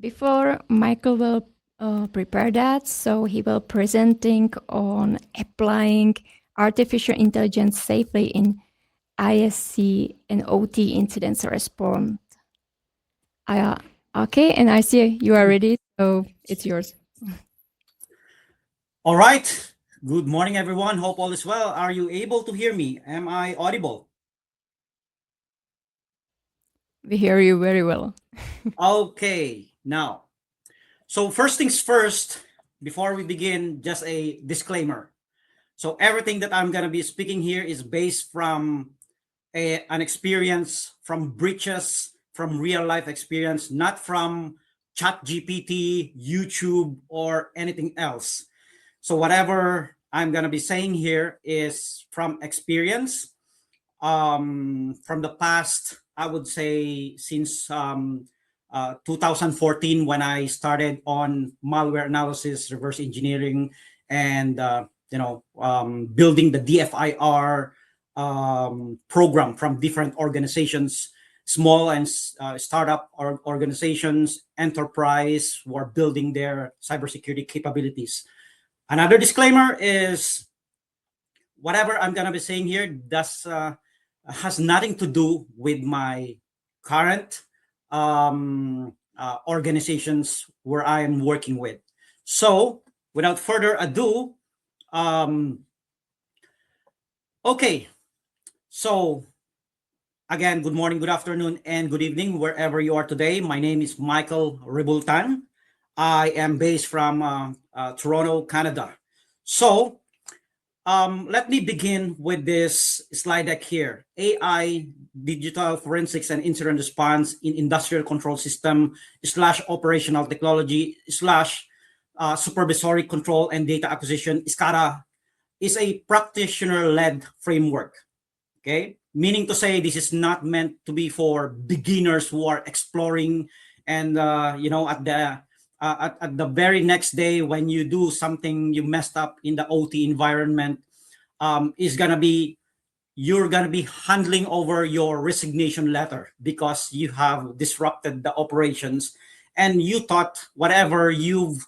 Before Michael will prepare that, so he will presenting on applying artificial intelligence safely in ISC and OT incidents response. Okay, and I see you are ready, so it's yours. All right. Good morning, everyone. Hope all is well. Are you able to hear me? Am I audible? We hear you very well. Okay. Now, so first things first, before we begin, just a disclaimer. So everything that I'm going to be speaking here is based from an experience, from breaches, from real life experience, not from chat GPT, YouTube, or anything else. So whatever I'm going to be saying here is from experience, from the past. I would say since 2014, when I started on malware analysis, reverse engineering, and building the DFIR program from different organizations, small and startup organizations, enterprise who are building their cybersecurity capabilities. Another disclaimer is whatever I'm going to be saying here has nothing to do with my current organizations where I am working with. So, without further ado, okay. So, again, good morning, good afternoon, and good evening, wherever you are today. My name is Michael Rebultan. I am based from Toronto, Canada. So, let me begin with this slide deck here. AI, digital forensics and incident response in industrial control system / operational technology / supervisory control and data acquisition. SCADA is a practitioner-led framework. Okay, meaning to say this is not meant to be for beginners who are exploring and at the very next day when you do something you messed up in the OT environment, you're gonna be handling over your resignation letter because you have disrupted the operations, and you thought whatever you've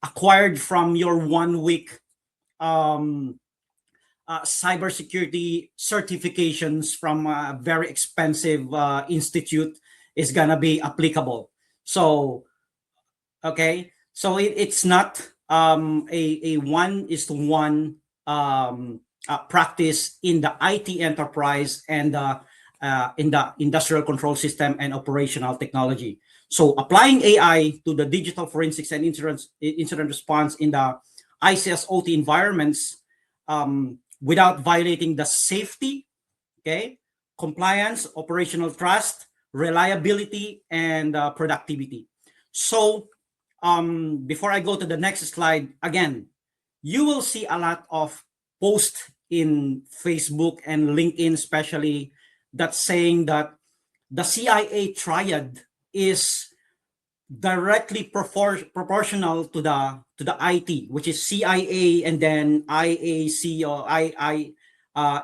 acquired from your 1 week cybersecurity certifications from a very expensive institute is gonna be applicable. So okay, so it's not a 1:1 practice in the IT enterprise and in the industrial control system and operational technology. So applying AI to the digital forensics and incident response in the ICS OT environments without violating the safety, okay, compliance, operational trust, reliability, and productivity. So before I go to the next slide, again, you will see a lot of posts in Facebook and LinkedIn, especially, that's saying that the CIA triad is directly proportional to the IT, which is CIA and then IAC or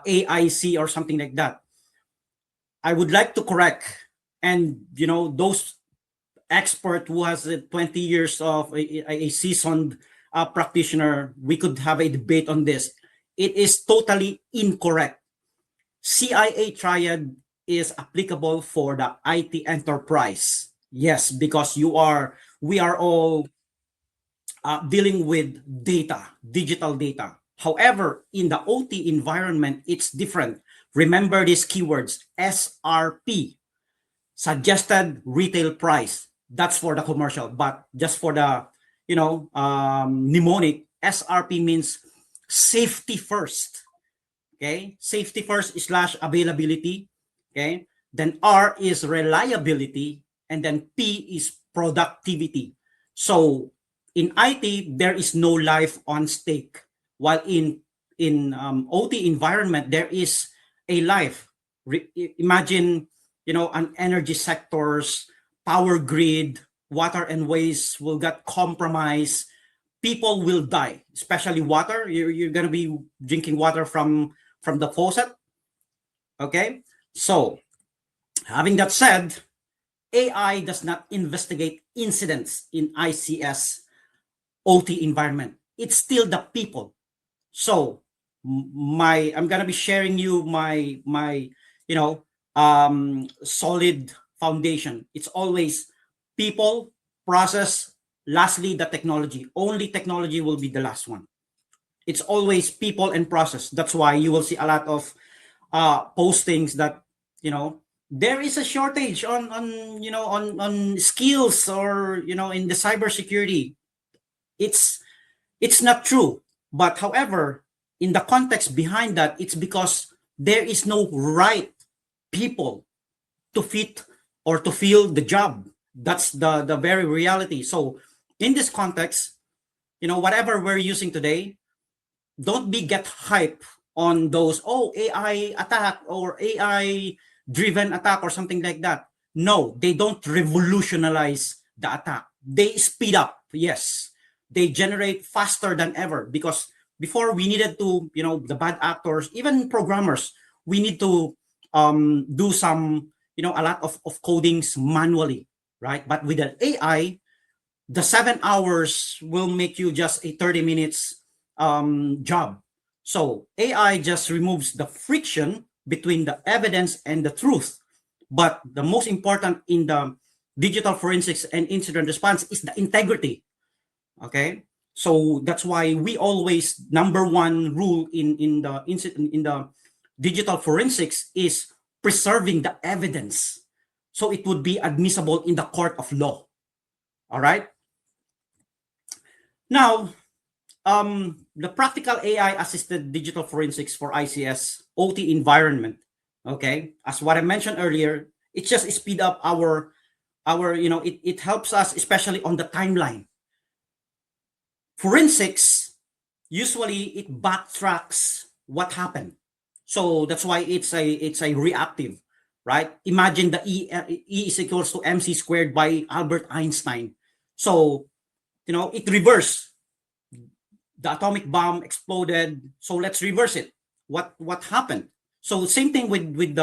AIC or something like that. I would like to correct, and those expert who has 20 years of a seasoned practitioner, we could have a debate on this. It is totally incorrect. CIA triad is applicable for the IT enterprise. Yes, because we are all dealing with data, digital data. However, in the OT environment, it's different. Remember these keywords: SRP, suggested retail price. That's for the commercial, but just for the mnemonic, SRP means safety first. Okay, safety first / availability. Okay, then R is reliability, and then P is productivity. So in IT, there is no life on stake, while in OT environment there is a life. Imagine an energy sectors, power grid, water and waste will get compromised. People will die, especially water. You're going to be drinking water from the faucet. Okay, so having that said, AI does not investigate incidents in ICS OT environment. It's still the people. So I'm gonna be sharing you my you know solid foundation. It's always people, process, lastly the technology. Only technology will be the last one. It's always people and process. That's why you will see a lot of postings that there is a shortage on skills, or in the cybersecurity. It's not true. But however, in the context behind that, it's because there is no right people to fit or to fill the job. That's the very reality. So in this context, whatever we're using today, don't be get hype on those AI attack or AI driven attack or something like that. No, they don't revolutionize the attack. They speed up. Yes, they generate faster than ever, because before we needed to, the bad actors, even programmers, we need to do some, a lot of codings manually, right? But with an AI, the 7 hours will make you just a 30 minutes job. So AI just removes the friction between the evidence and the truth. But the most important in the digital forensics and incident response is the integrity. Okay, so that's why we always, number one rule in the digital forensics is preserving the evidence, so it would be admissible in the court of law. All right. Now, the practical AI assisted digital forensics for ICS OT environment. Okay, as what I mentioned earlier, it just speed up our it helps us, especially on the timeline. Forensics, usually it backtracks what happened. So that's why it's a reactive, right? Imagine the E is equals to mc squared by Albert Einstein. So it reversed. The atomic bomb exploded, so let's reverse it. What happened? So same thing with in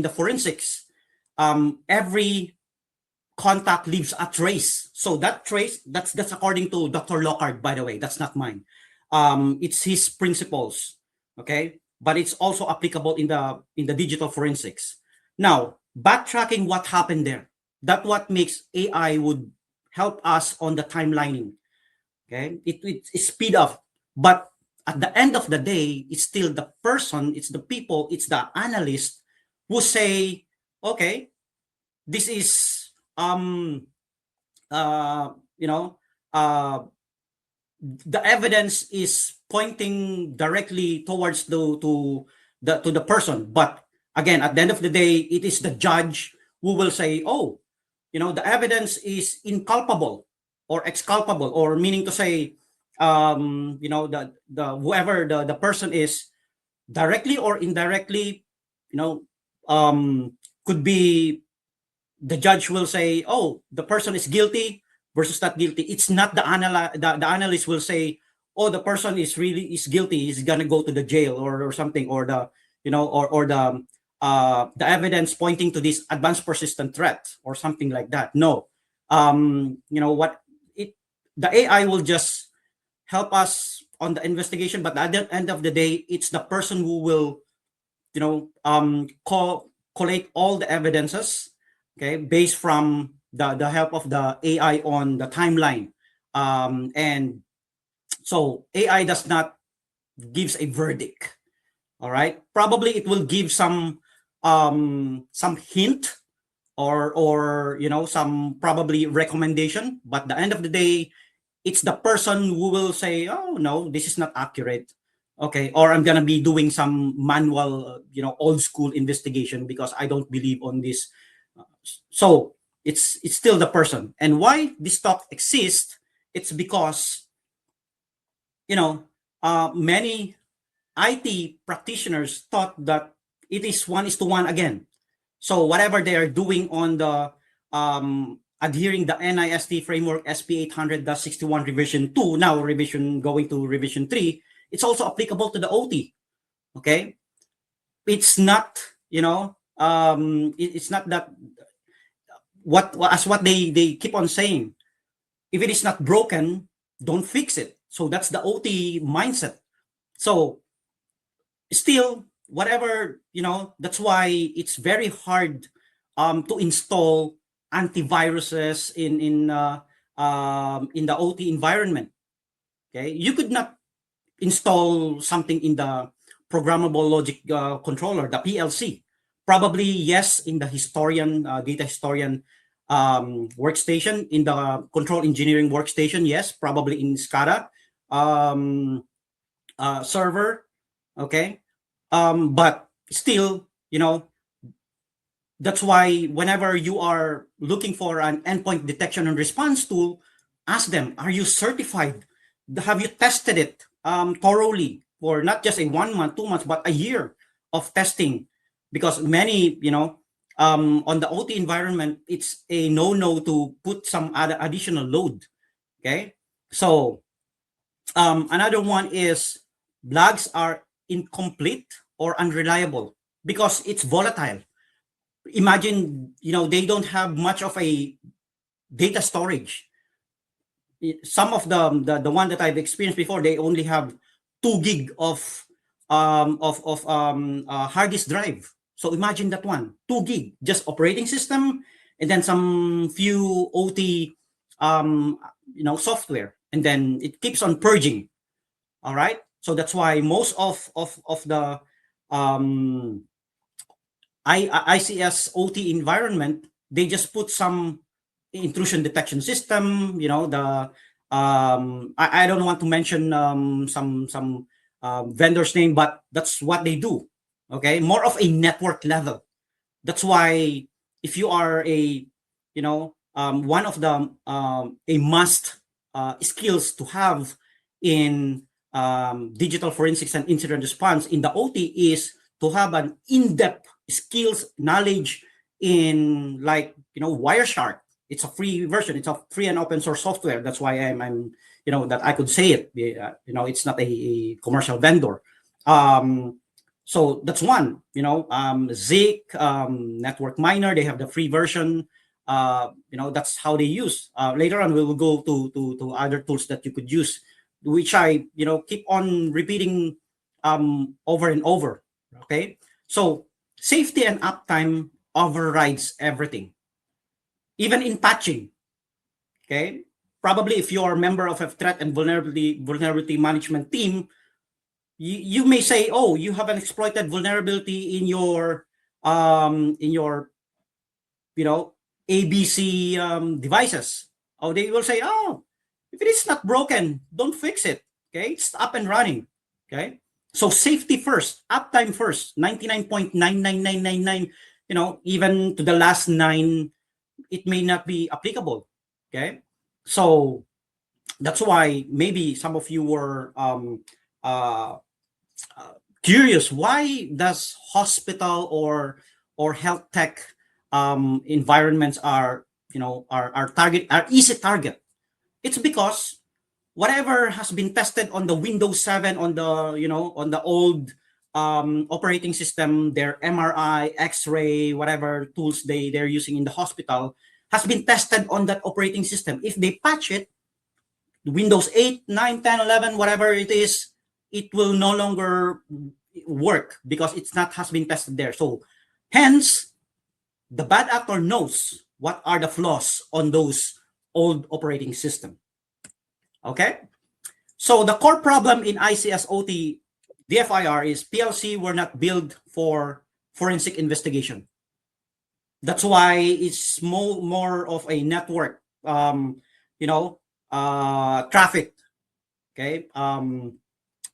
the forensics, every contact leaves a trace. So that trace, that's according to Dr. Lockhart, by the way. That's not mine. It's his principles. Okay, but it's also applicable in the digital forensics. Now, backtracking what happened there. That's what makes AI would help us on the timelining. Okay, it speed up, but at the end of the day, it's still the person, it's the people, it's the analyst who say, okay, this is you know the evidence is pointing directly towards the person. But again, at the end of the day, it is the judge who will say, oh, the evidence is inculpable or exculpable, or meaning to say, the whoever the person is, directly or indirectly, could be, the judge will say, oh, the person is guilty versus not guilty. It's not the analyst will say, oh, the person is guilty, he's gonna go to the jail or something, or the the evidence pointing to this advanced persistent threat or something like that. No, the AI will just help us on the investigation, but at the end of the day, it's the person who will, collate all the evidences, okay, based from the help of the AI on the timeline. And so AI does not gives a verdict. All right, probably it will give some hint, or some probably recommendation, but at the end of the day, it's the person who will say, oh no, this is not accurate, okay, or I'm gonna be doing some manual, old school investigation because I don't believe on this. So it's still the person. And why this talk exists, it's because many IT practitioners thought that it is 1:1 again. So whatever they are doing on the adhering the NIST framework SP 800-61 revision 2, now going to revision 3, it's also applicable to the OT. Okay, it's not it's not that what they keep on saying. If it is not broken, don't fix it. So that's the OT mindset. So still, whatever, that's why it's very hard to install antiviruses in the OT environment. Okay, you could not install something in the programmable logic controller, the PLC. Probably yes, in the data historian workstation, in the control engineering workstation, yes, probably in SCADA server. Okay, but still, that's why whenever you are looking for an endpoint detection and response tool, ask them, are you certified? Have you tested it thoroughly for not just a 1 month, 2 months, but a year of testing? Because many, on the OT environment, it's a no to put some other additional load. Okay, so another one is logs are incomplete or unreliable because it's volatile. Imagine, they don't have much of a data storage. Some of the one that I've experienced before, they only have 2 gig of hard disk drive. So imagine that one, 2 gig, just operating system, and then some few OT software, and then it keeps on purging. All right. So that's why most of the ICS OT environment, they just put some intrusion detection system. I don't want to mention some vendor's name, but that's what they do. Okay, more of a network level. That's why if you are one of the a must skills to have in digital forensics and incident response in the OT is to have an in-depth skills knowledge in Wireshark. It's a free version. It's a free and open source software. That's why I'm that I could say it. It's not a commercial vendor. So that's one. Zik, Network Miner, they have the free version. That's how they use. Later on, we will go to other tools that you could use, which I keep on repeating over and over. Okay, so safety and uptime overrides everything, even in patching. Okay, probably if you are a member of a threat and vulnerability management team, you may say, oh, you have an exploited vulnerability in your ABC devices. Oh, they will say, oh, if it is not broken, don't fix it. Okay, it's up and running. Okay, so safety first, uptime first, 99.99999. Even to the last 9, it may not be applicable. Okay, so that's why maybe some of you were curious, why does hospital or health tech environments are easy target? It's because whatever has been tested on the Windows 7, on the old operating system, their MRI, X-ray, whatever tools they're using in the hospital, has been tested on that operating system. If they patch it, Windows 8, 9, 10, 11, whatever it is, it will no longer work because it's not has been tested there. So hence, the bad actor knows what are the flaws on those old operating system. Okay, so the core problem in ICS OT DFIR is PLC were not built for forensic investigation. That's why it's more of a network, traffic. Okay,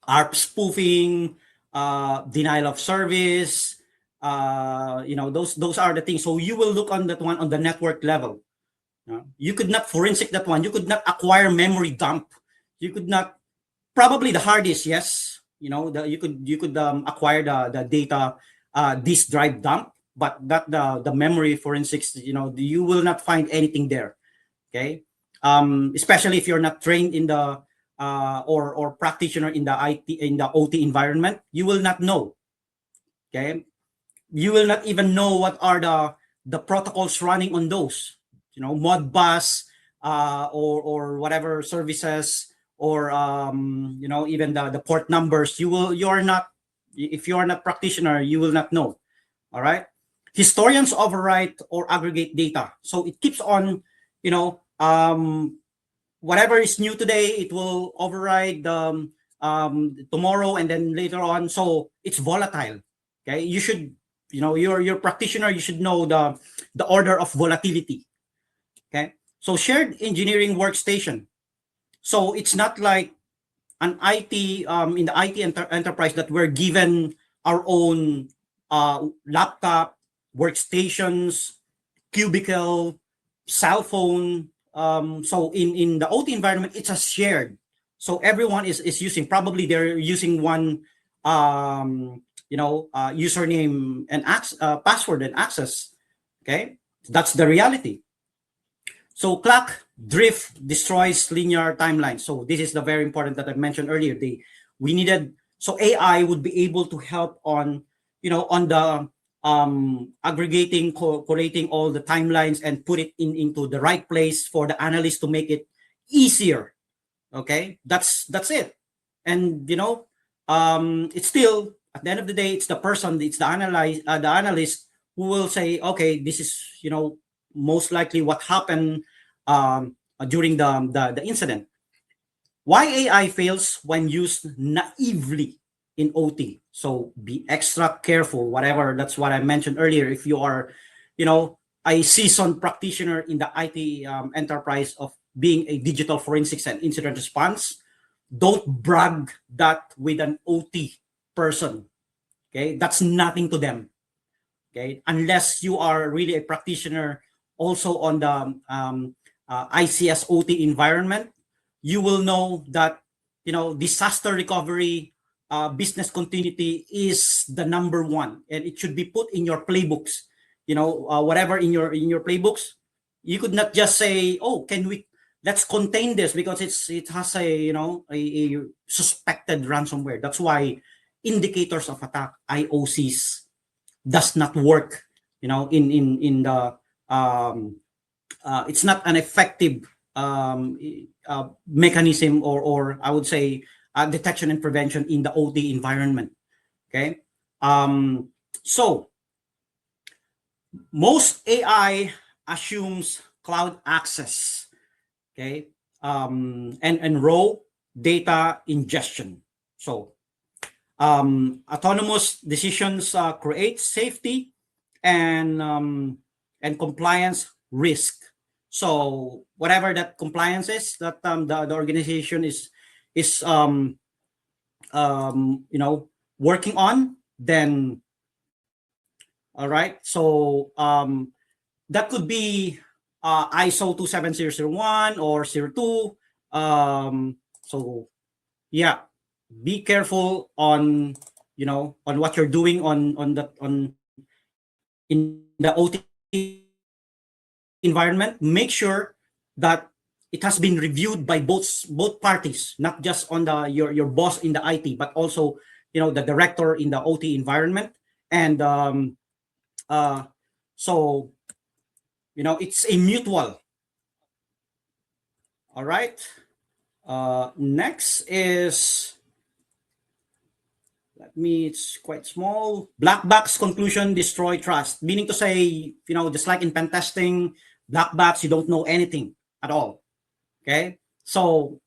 ARP spoofing, denial of service. Those are the things. So you will look on that one on the network level. You could not forensic that one. You could not acquire memory dump. You could not, probably the hard disk, yes. You could acquire the data disk drive dump, but not the memory forensics. You will not find anything there. Okay, especially if you're not trained in the or practitioner in the OT environment, you will not know. Okay, you will not even know what are the protocols running on those, Modbus, or whatever services, or even the port numbers. You are not, if you are not practitioner, you will not know. All right. Historians overwrite or aggregate data, so it keeps on, whatever is new today, it will override tomorrow and then later on. So it's volatile. Okay, you should, your practitioner, you should know the order of volatility. Okay, so shared engineering workstation. So it's not like an IT, in the IT enterprise, that we're given our own laptop, workstations, cubicle, cell phone. So in the OT environment, it's a shared. So everyone is using, probably they're using one username and password and access. Okay, that's the reality. So clock drift destroys linear timelines. So this is the very important that I mentioned earlier. We needed, so AI would be able to help on, on the aggregating, collating all the timelines and put it into the right place for the analyst to make it easier. Okay, that's it. And it's still, at the end of the day, it's the person, it's the analyst who will say, okay, this is, most likely what happened during the incident. Why AI fails when used naively in OT. So be extra careful, whatever. That's what I mentioned earlier. If you are, a seasoned practitioner in the IT enterprise of being a digital forensics and incident response, don't brag that with an OT person. Okay, that's nothing to them. Okay, unless you are really a practitioner also on the ICS OT environment, you will know that disaster recovery, business continuity is the number one, and it should be put in your playbooks. Whatever in your playbooks, you could not just say, "Oh, let's contain this because it has a suspected ransomware." That's why indicators of attack, IOCs, does not work. In the it's not an effective mechanism, or I would say detection and prevention in the OT environment. Okay, so most AI assumes cloud access. Okay, and raw data ingestion. So autonomous decisions create safety and compliance risk. So whatever that compliance is that the organization is working on, then all right. So that could be ISO 27001 or 02. So yeah, be careful on on what you're doing on in the OT environment. Make sure that it has been reviewed by both parties, not just on your boss in the IT, but also the director in the OT environment. And so it's a mutual. All right. Next is, it's quite small. Black box conclusion destroy trust. Meaning to say, just like in pen testing, black box, you don't know anything at all. Okay. So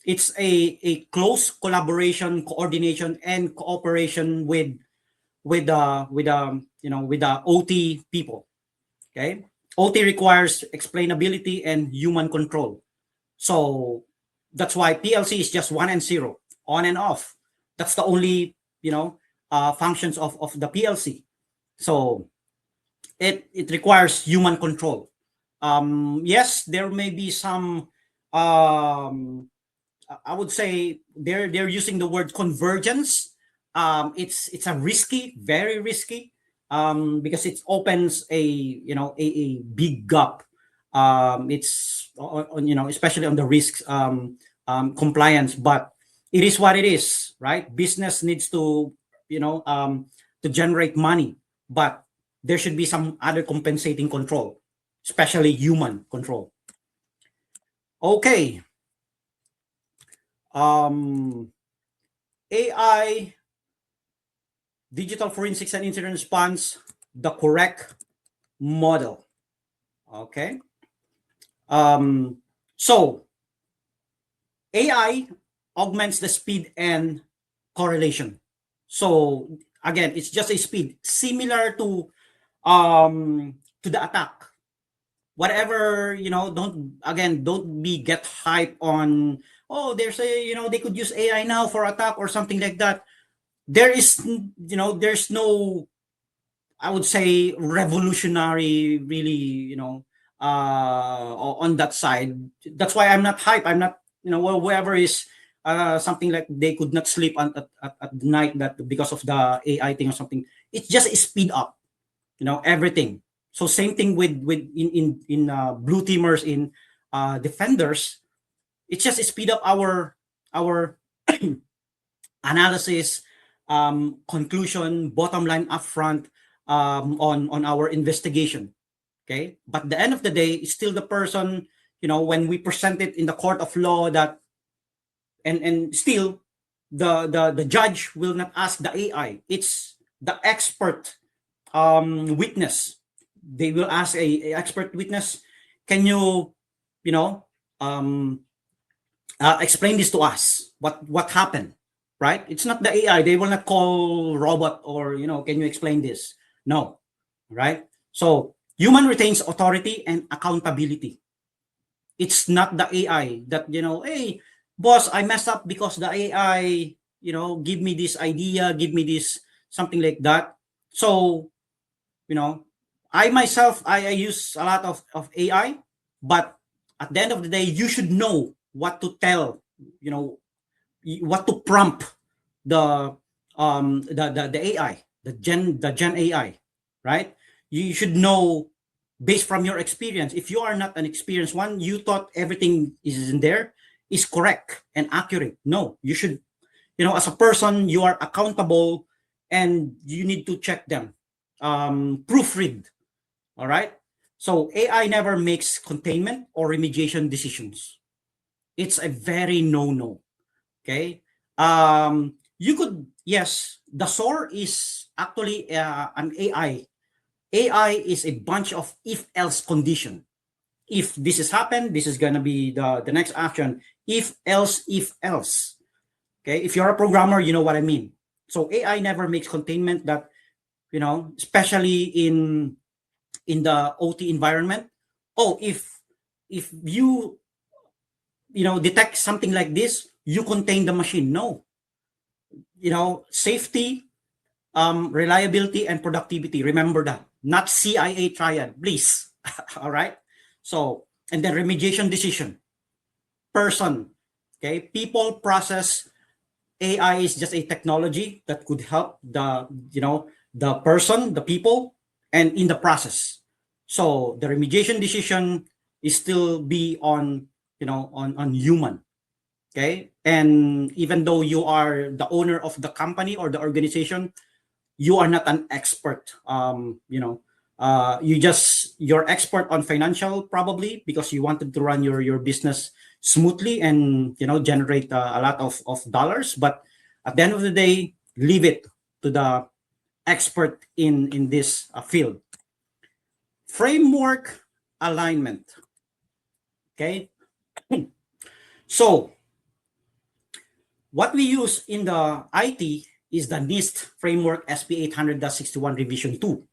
it's a close collaboration, coordination, and cooperation with the OT people. Okay. OT requires explainability and human control. So that's why PLC is just 1 and 0, on and off. That's the only functions of the PLC. So it requires human control. Yes, there may be some I would say they're using the word convergence. It's a risky, very risky, because it opens a big gap. It's especially on the risks compliance, but it is what it is, right? Business needs to to generate money, but there should be some other compensating control, especially human control. Okay. AI, digital forensics and incident response, the correct model. Okay. So AI augments the speed and correlation. So again, it's just a speed similar to the attack. Whatever, don't be get hype on, oh, there's a, they could use AI now for attack or something like that. There is, there's no, I would say, revolutionary really, on that side. That's why I'm not hype. I'm not, whoever is something like they could not sleep at night that because of the AI thing or something. It's just a speed up, everything. So same thing with in blue teamers, in defenders. It's just a speed up our analysis, conclusion, bottom line, upfront, on our investigation. Okay, but the end of the day, it's still the person. When we present it in the court of law, that and still the judge will not ask the AI. It's the expert witness. They will ask a expert witness, can you, explain this to us? What happened? Right? It's not the AI. They will not call robot or, can you explain this? No. Right? So human retains authority and accountability. It's not the AI that, hey, boss, I messed up because the AI, give me this idea, give me this, something like that. So, I myself, I use a lot of AI, but at the end of the day, you should know what to tell, what to prompt the AI, the gen AI, right? You should know based from your experience. If you are not an experienced one, you thought everything is in there is correct and accurate. No, you should, as a person, you are accountable and you need to check them, proofread. All right. So AI never makes containment or remediation decisions. It's a very no. Okay. You could, yes, the SOAR is actually an AI. AI is a bunch of if else condition. If this has happened, this is going to be the next action. If else. Okay. If you're a programmer, you know what I mean. So AI never makes containment that, especially in the OT environment. Oh, if you detect something like this, you contain the machine. No, safety, reliability, and productivity. Remember that, not CIA triad, please. All right. So, and then remediation decision, person. Okay, people, process. AI is just a technology that could help the person, the people, and in the process. So the remediation decision is still be on on human. Okay, and even though you are the owner of the company or the organization, you are not an expert. You're expert on financial, probably because you wanted to run your business smoothly and generate a lot of dollars. But at the end of the day, leave it to the expert in this field. Framework alignment. Okay, so what we use in the IT is the NIST framework SP 800-61 revision 2.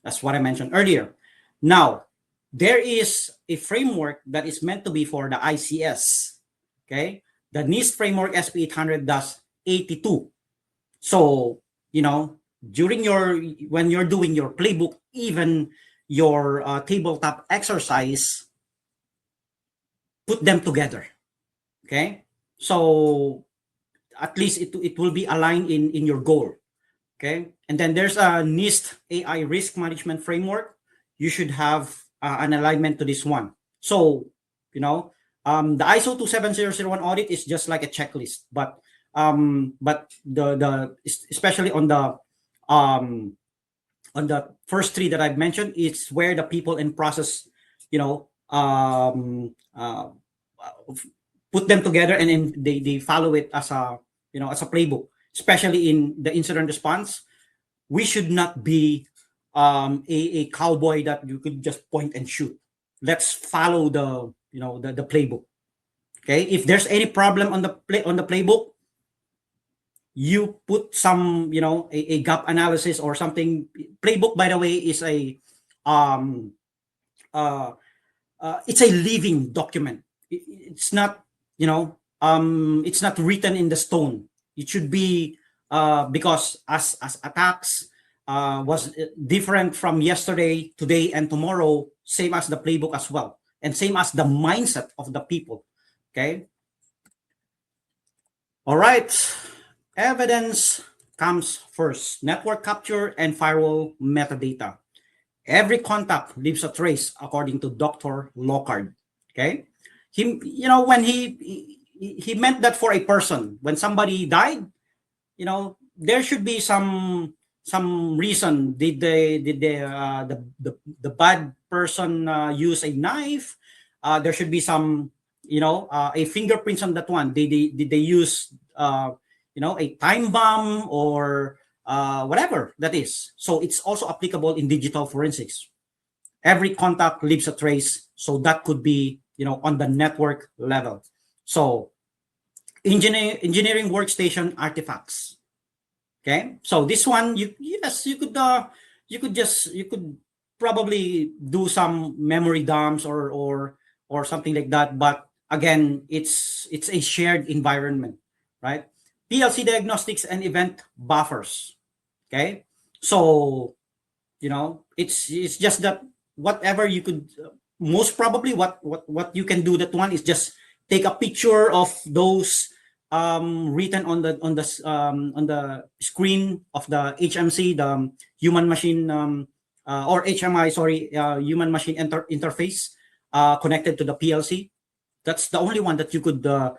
That's what I mentioned earlier. Now, there is a framework that is meant to be for the ICS. Okay, the NIST framework SP 800-82. So, when you're doing your playbook, even your tabletop exercise, put them together. Okay, so at least it will be aligned in your goal. Okay, and then there's a NIST AI risk management framework. You should have an alignment to this one. So the ISO 27001 audit is just like a checklist, but the especially on the on the first three that I've mentioned, it's where the people and process, put them together, and then they follow it as a, as a playbook. Especially in the incident response, we should not be a cowboy that you could just point and shoot. Let's follow the playbook. Okay, if there's any problem on the playbook, you put some, a gap analysis or something. Playbook, by the way, is a um it's a living document. It's not, it's not written in the stone. It should be, because as attacks was different from yesterday, today, and tomorrow, same as the playbook as well, and same as the mindset of the people. Okay. All right. Evidence comes first. Network capture and firewall metadata. Every contact leaves a trace, according to Dr. Lockhart. Okay. When he meant that for a person. When somebody died, there should be some reason. Did the bad person use a knife? There should be some, a fingerprints on that one. Did they use a time bomb or whatever that is? So it's also applicable in digital forensics. Every contact leaves a trace, so that could be, on the network level. So engineering workstation artifacts. Okay, so this one, you could probably do some memory dumps or something like that. But again, it's a shared environment, right? PLC diagnostics and event buffers. Okay, so it's just that whatever you could, most probably what you can do, that one is just take a picture of those written on the screen of the HMC, the human machine or HMI, sorry, human machine interface connected to the PLC. That's the only one that you could put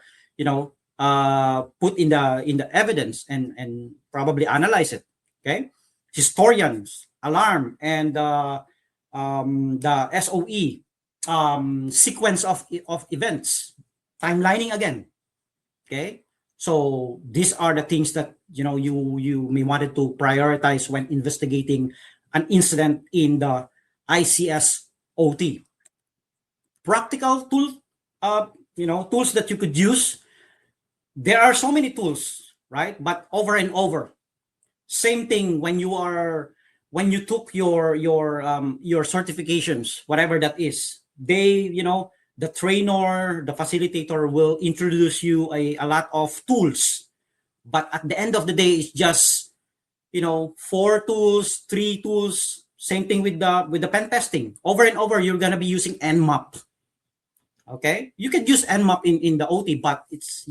in the evidence and probably analyze it. Okay, historians, alarm, and the SOE sequence of events, timelining again. Okay, so these are the things that you may wanted to prioritize when investigating an incident in the ICS OT. Practical tools, tools that you could use. There are so many tools, right? But over and over, same thing when you took your certifications, whatever that is. They, the trainer, the facilitator will introduce you a lot of tools, but at the end of the day, it's just 4 tools, 3 tools. Same thing with the pen testing. Over and over, you're gonna be using Nmap. Okay, you could use Nmap in the OT, but it's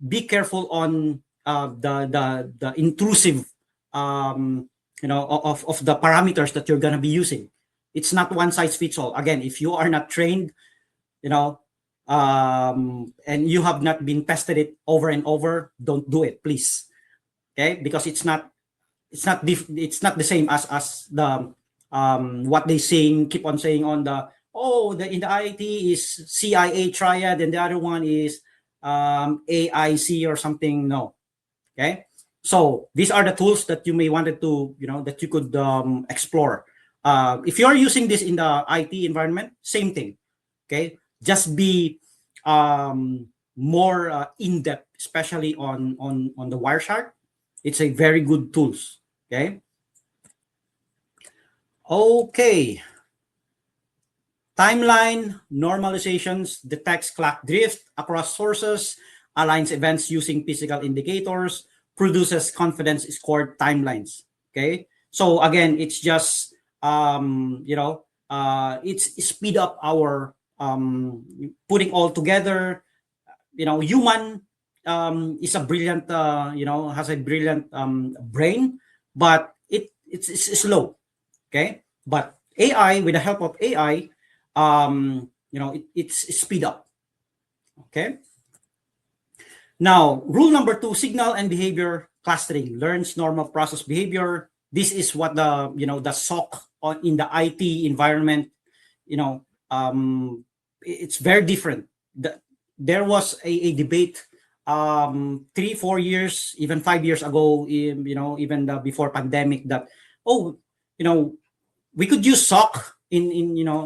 be careful on the intrusive of the parameters that you're gonna be using. It's not one size fits all. Again, if you are not trained, and you have not been tested it over and over, don't do it, please. Okay, because it's not the same as the what they keep on saying on the in the IT is CIA triad and the other one is AIC or something. No. Okay, so these are the tools that you may wanted to that you could explore. If you're using this in the IT environment, same thing. Okay, just be more in-depth, especially on the Wireshark. It's a very good tools. Okay. Timeline normalizations detects clock drift across sources, aligns events using physical indicators, produces confidence scored timelines. Okay, so again, it's just it's speed up our putting all together. Human is a brilliant has a brilliant brain, but it's slow. Okay, but AI, with the help of AI, it's speed up. Okay, now rule number 2, signal and behavior clustering learns normal process behavior this is what the the SOC in the IT environment, it's very different. There was a debate 3-4 years, even 5 years ago, even before pandemic, that oh, we could use SOC in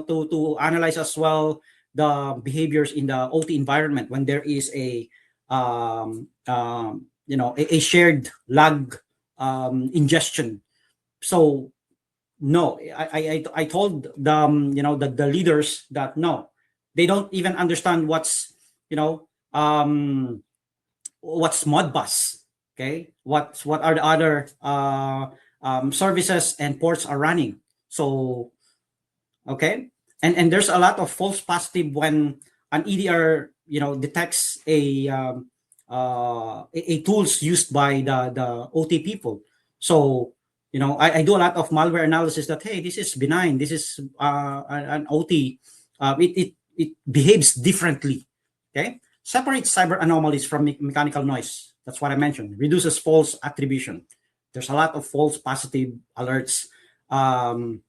to analyze as well the behaviors in the OT environment when there is a a shared log ingestion. So no, I told the the leaders that no, they don't even understand what's what's Modbus. Okay, what are the other services and ports are running. So okay, and there's a lot of false positive when an EDR detects a tools used by the OT people. So I do a lot of malware analysis that hey, this is benign, this is an OT, it behaves differently. Okay, separates cyber anomalies from mechanical noise. That's what I mentioned. Reduces false attribution. There's a lot of false positive alerts. When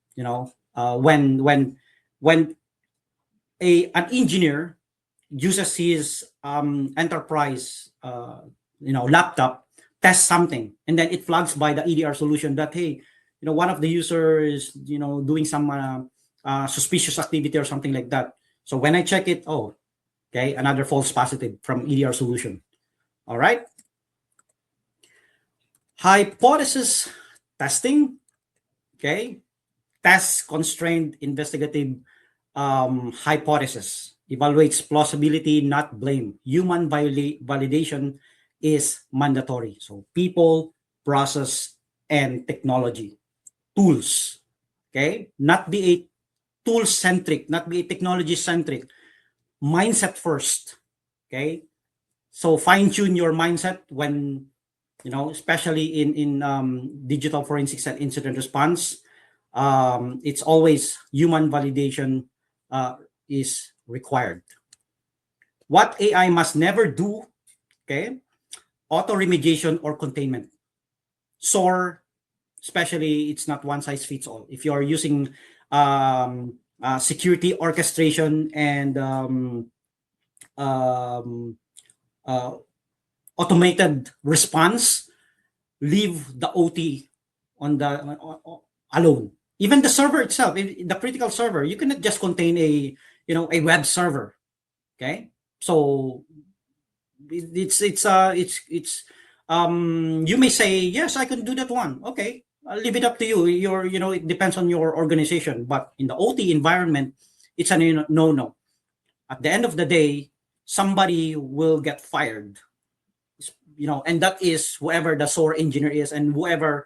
an engineer uses his enterprise laptop, tests something, and then it flags by the EDR solution that hey, one of the users doing some suspicious activity or something like that. So when I check it, oh, okay, another false positive from EDR solution. All right. Hypothesis testing. Okay. Test constrained investigative hypothesis. Evaluates plausibility, not blame. Human validation is mandatory. So people, process, and technology. Tools. Okay. Not be a tool centric, not be a technology centric. Mindset first. Okay. So fine tune your mindset when, especially in digital forensics and incident response. It's always human validation is required. What AI must never do, okay? Auto remediation or containment. SOAR, especially, it's not one size fits all. If you're using security orchestration and automated response, leave the OT on the alone. Even the server itself, the critical server, you cannot just contain a web server. Okay, so it's you may say yes, I can do that one. Okay, I'll leave it up to you. It depends on your organization. But in the OT environment, it's a no. At the end of the day, somebody will get fired. And that is whoever the SOAR engineer is and whoever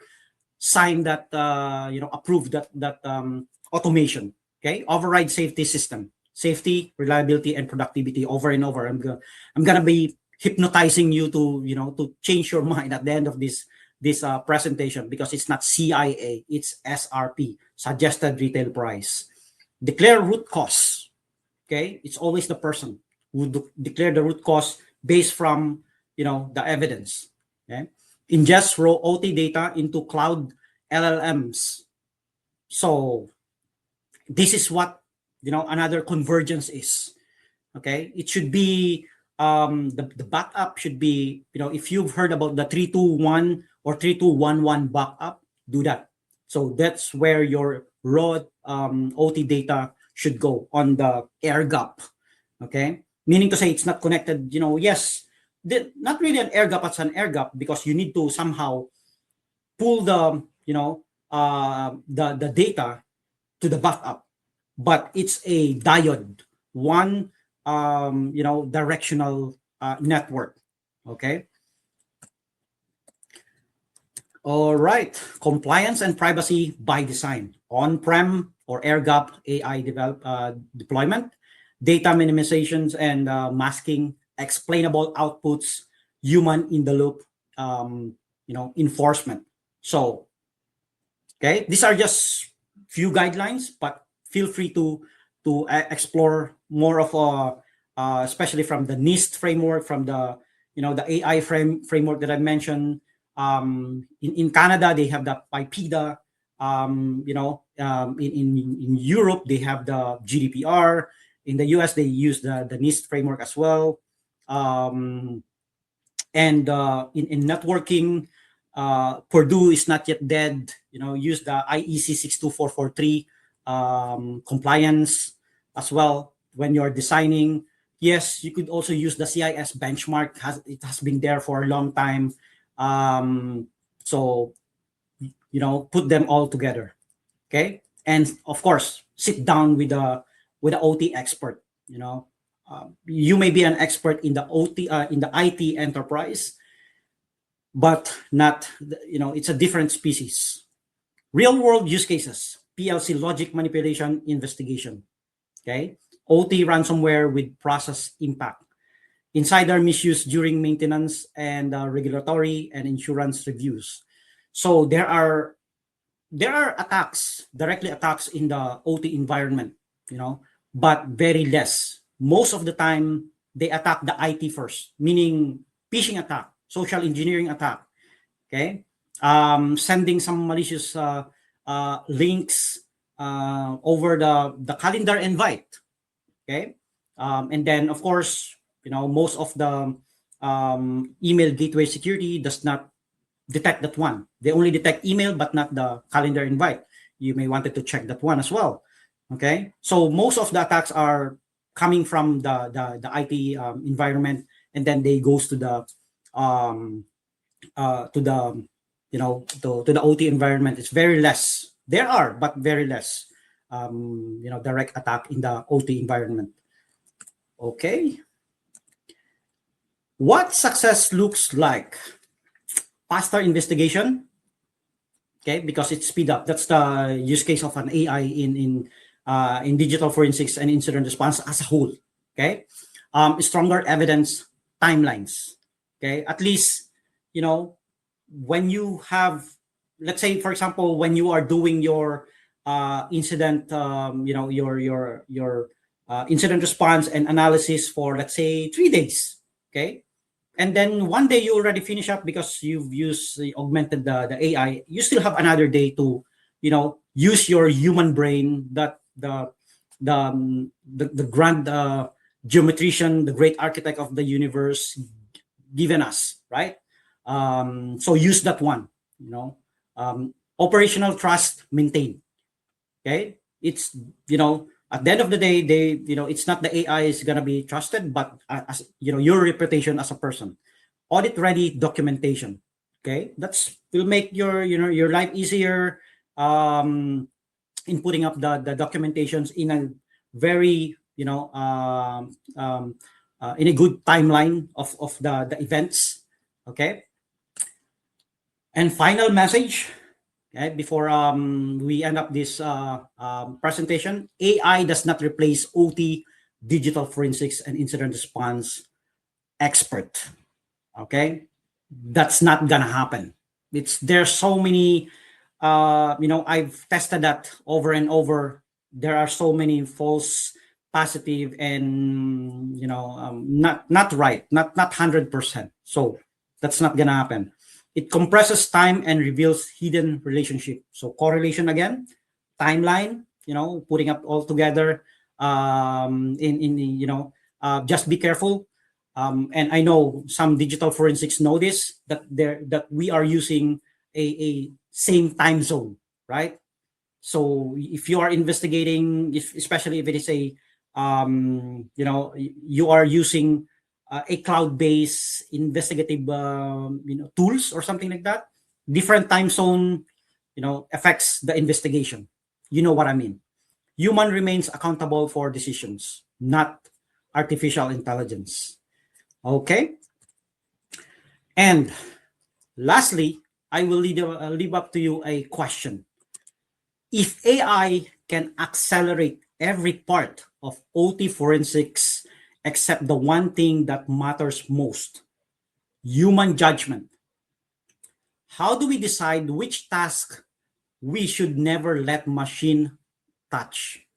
signed that approved that automation. Okay, override safety system, safety, reliability, and productivity over and over. I'm gonna be hypnotizing you to to change your mind at the end of this presentation, because it's not CIA, it's SRP, suggested retail price. Declare root cause. Okay, it's always the person who declare the root cause based from the evidence. Okay, ingest raw OT data into cloud LLMs. So this is what another convergence is. Okay, it should be the backup should be if you've heard about the 321 or 3211 backup, do that. So that's where your raw OT data should go on the air gap. Okay, meaning to say it's not connected. Yes, not really an air gap, it's an air gap because you need to somehow pull the the data to the backup, but it's a diode, one directional network. Okay. All right. Compliance and privacy by design. On-prem or air-gap AI deployment, data minimizations and masking, explainable outputs, human in the loop, enforcement. So, okay, these are just few guidelines, but feel free to explore more of especially from the NIST framework, from the the AI framework that I mentioned, In Canada, they have the PIPEDA. In Europe, they have the GDPR. In the US, they use the NIST framework as well. And in networking, Purdue is not yet dead. Use the IEC 62443 compliance as well when you're designing. Yes, you could also use the CIS benchmark. It has been there for a long time. So put them all together. Okay, and of course, sit down with the OT expert. You may be an expert in the OT in the IT enterprise, but not it's a different species. Real world use cases: PLC logic manipulation investigation. Okay, OT ransomware with process impact, insider misuse during maintenance, and regulatory and insurance reviews. So there are attacks, directly attacks in the OT environment, but very less. Most of the time, they attack the IT first, meaning phishing attack, social engineering attack. Okay, sending some malicious links over the calendar invite. Okay, and then of course, most of the email gateway security does not detect that one. They only detect email, but not the calendar invite. You may wanted to check that one as well. Okay, so most of the attacks are coming from the IT environment, and then they goes to the to the OT environment. It's very less. There are, but very less. Direct attack in the OT environment. Okay. What success looks like? Faster investigation. Okay, because it's speed up. That's the use case of an AI in digital forensics and incident response as a whole. Okay, stronger evidence timelines. Okay, at least when you have, let's say, for example, when you are doing your incident, your incident response and analysis for, let's say, 3 days. Okay, and then one day you already finish up because you've used augmented the AI. You still have another day to use your human brain, that the grand geometrician, the great architect of the universe given us, right? So use that one. Operational trust maintained. Okay, it's at the end of the day, it's not the AI is gonna be trusted, but as your reputation as a person. Audit ready documentation. Okay, that's will make your your life easier in putting up the documentations in a very in a good timeline of the events. Okay, and final message. Okay, before we end up this presentation, AI does not replace OT, digital forensics and incident response expert. Okay, that's not gonna happen. There's so many. I've tested that over and over. There are so many false positive and not right, not 100%. So that's not gonna happen. It compresses time and reveals hidden relationship. So correlation again, timeline, putting up all together. Just be careful. And I know some digital forensics know this, that we are using a same time zone, right? So if you are investigating, especially if it is a you are using a cloud-based investigative tools or something like that, different time zone affects the investigation. You know what I mean? Human remains accountable for decisions, not artificial intelligence. Okay, and lastly, I will leave up to you a question. If AI can accelerate every part of OT forensics except the one thing that matters most, human judgment, how do we decide which task we should never let machine touch?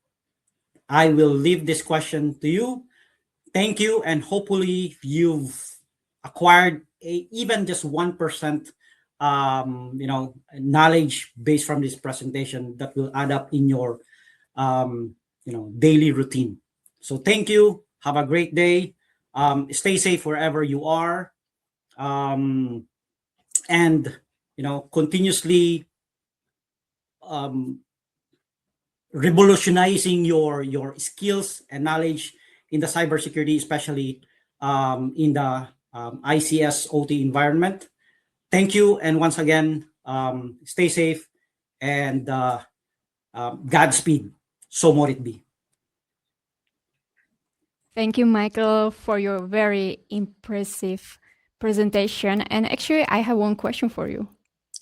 I will leave this question to you. Thank you, and hopefully you've acquired even just 1% knowledge based from this presentation that will add up in your daily routine. So thank you. Have a great day. Stay safe wherever you are, and continuously um, revolutionizing your skills and knowledge in the cybersecurity, especially in the ICS OT environment. Thank you, and once again, stay safe and Godspeed. So mote it be. Thank you, Michael, for your very impressive presentation. And actually, I have one question for you.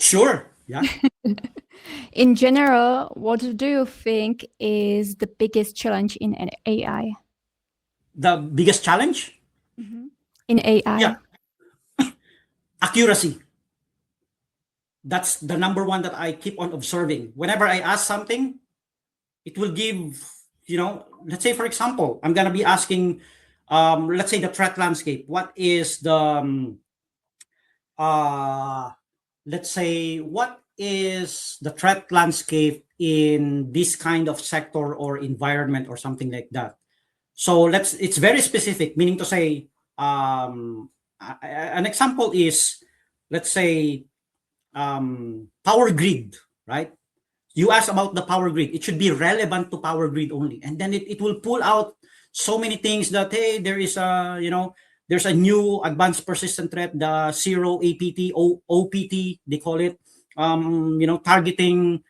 Sure. Yeah. In general, what do you think is the biggest challenge in an AI? The biggest challenge? In AI? Yeah. Accuracy. That's the number one that I keep on observing. Whenever I ask something, it will give, let's say, for example, I'm going to be asking, let's say, the threat landscape. What is the, let's say, what is the threat landscape in this kind of sector or environment or something like that? So it's very specific, meaning to say, an example is, let's say, power grid, right? You ask about the power grid, it should be relevant to power grid only, and then it will pull out so many things that, hey, there is a there's a new advanced persistent threat, the zero APT OPT they call it, targeting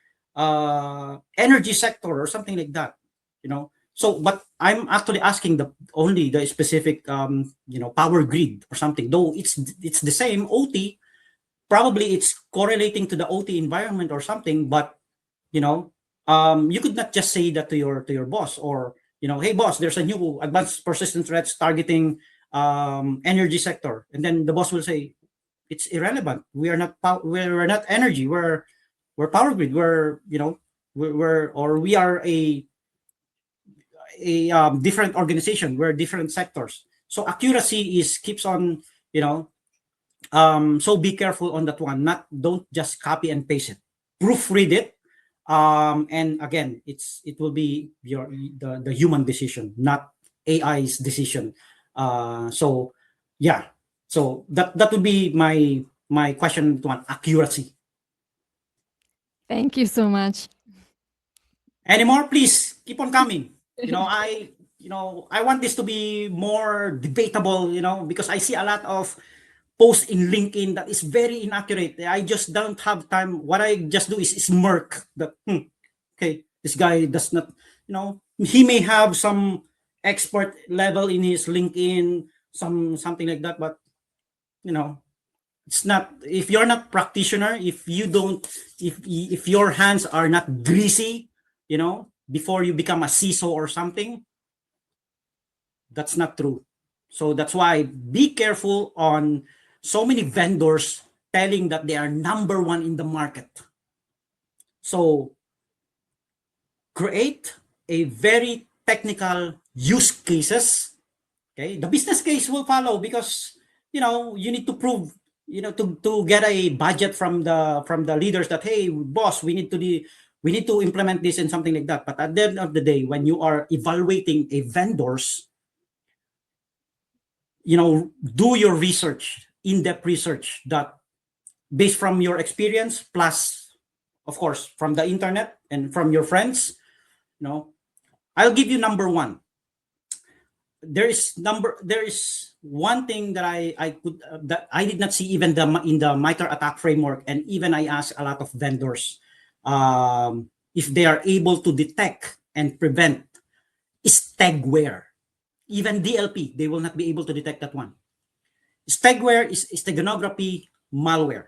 energy sector or something like that. So but I'm actually asking only the specific power grid or something, though it's the same OT. Probably it's correlating to the OT environment or something, but you could not just say that to your boss, or hey boss, there's a new advanced persistent threats targeting energy sector, and then the boss will say it's irrelevant. We're not energy. We're power grid. We are a different organization. We're different sectors. So accuracy keeps on so be careful on that one. Don't just copy and paste it. Proofread it. And again, it will be the human decision, not AI's decision. So yeah, so that would be my question to one, accuracy. Thank you so much. Any more, please keep on coming. I want this to be more debatable, because I see a lot of posts in LinkedIn that is very inaccurate. I just don't have time. What I just do is smirk that, okay, this guy does not, he may have some expert level in his LinkedIn, something like that, but it's not, if you're not practitioner, if your hands are not greasy, before you become a CISO or something, that's not true. So that's why be careful on so many vendors telling that they are number one in the market. So create a very technical use cases. Okay, the business case will follow, because you need to prove, to get a budget from the leaders that, hey boss, we need to implement this and something like that. But at the end of the day, when you are evaluating a vendors, do your research, in-depth research, that based from your experience, plus of course from the internet and from your friends. I'll give you number one. There is one thing that that I did not see even in the MITRE ATT&CK framework, and even I asked a lot of vendors if they are able to detect and prevent stegware. Even DLP, they will not be able to detect that one. Stegware is steganography malware.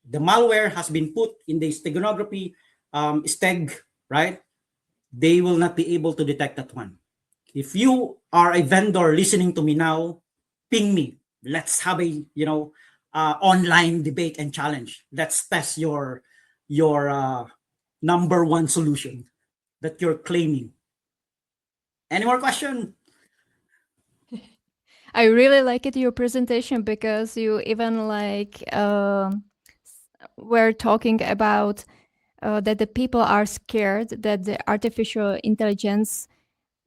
The malware has been put in the steganography steg, right? They will not be able to detect that one. If you are a vendor listening to me now, ping me. Let's have a online debate and challenge. Let's test your number one solution that you're claiming. Any more question? I really liked your presentation because you even were talking about that the people are scared that the artificial intelligence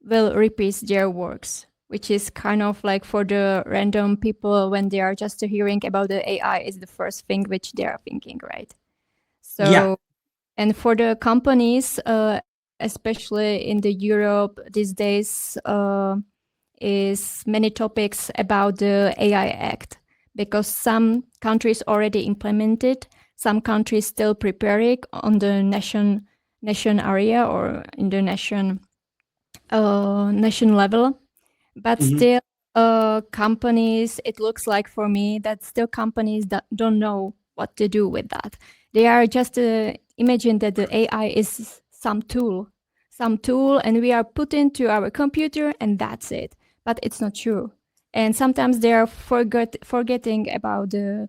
will replace their works, which is kind of like for the random people when they are just hearing about the AI is the first thing which they are thinking, right? Yeah. So, and for the companies, especially in the Europe these days, is many topics about the AI Act because some countries already implemented, some countries still preparing on the nation area or in the nation level, but Mhm. still companies, it looks like for me that still companies that don't know what to do with that. They are just imagine that the AI is some tool and we are put into our computer and that's it, but it's not true. And sometimes they are forgetting about the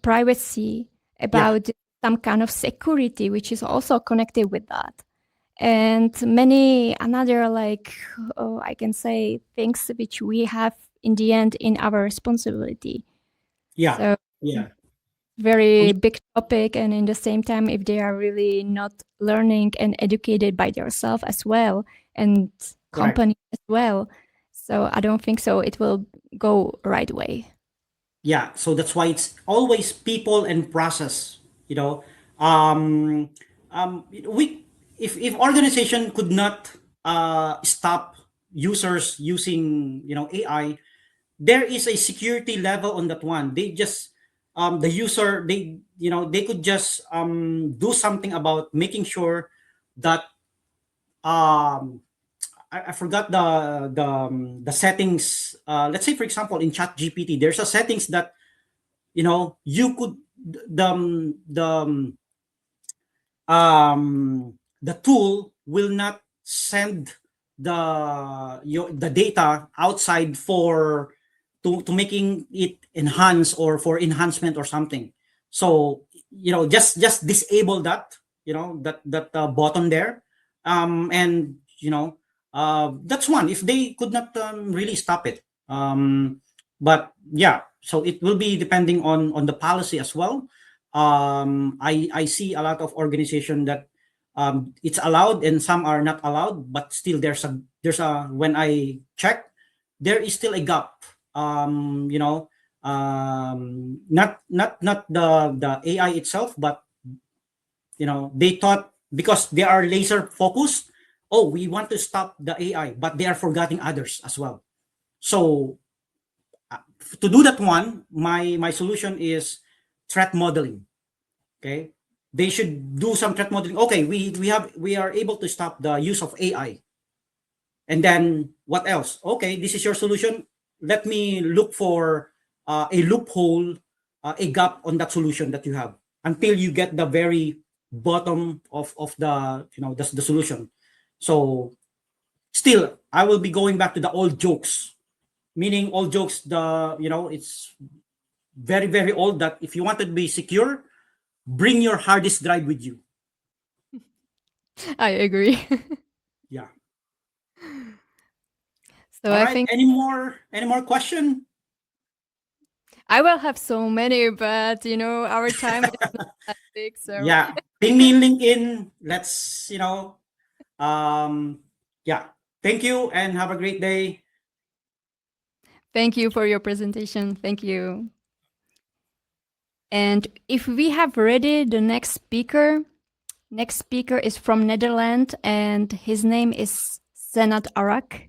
privacy, Yeah. about some kind of security which is also connected with that, and many another like I can say things which we have in the end in our responsibility. Yeah. So Yeah. very big topic, and in the same time if they are really not learning and educated by themselves as well and Correct. company as well, so I don't think so it will go right way. Yeah, so that's why it's always people and process, you know. um we if organization could not stop users using, AI, there is a security level on that one. They just the user, they could just do something about making sure that um I forgot the settings. Let's say for example in chat GPT there's a settings that, you could, the tool will not send the data outside for to making it enhance or for enhancement or something. So, just disable that, that button there. And that's one if they could not really stop it. But yeah, so it will be depending on the policy as well. I see a lot of organization that it's allowed and some are not allowed, but still there's a when I check, there is still a gap. Not the AI itself, but they thought because they are laser focused, oh, we want to stop the AI, but they are forgetting others as well. So to do that one, my solution is threat modeling. Okay, they should do some threat modeling. Okay, we are able to stop the use of AI, and then what else? Okay, this is your solution. Let me look for a loophole, a gap on that solution that you have until you get the very bottom of the solution. So still, I will be going back to the old jokes, meaning old jokes. It's very very old that if you want to be secure, bring your hard disk drive with you. I agree. Yeah. So All I right. think Any more question? I will have so many, but our time is not that big, so Yeah. Ping me in LinkedIn. Let's, um yeah. Thank you and have a great day. thank you for your presentation. Thank you. And if we have ready the next speaker is from Netherlands and his name is Senat Arak.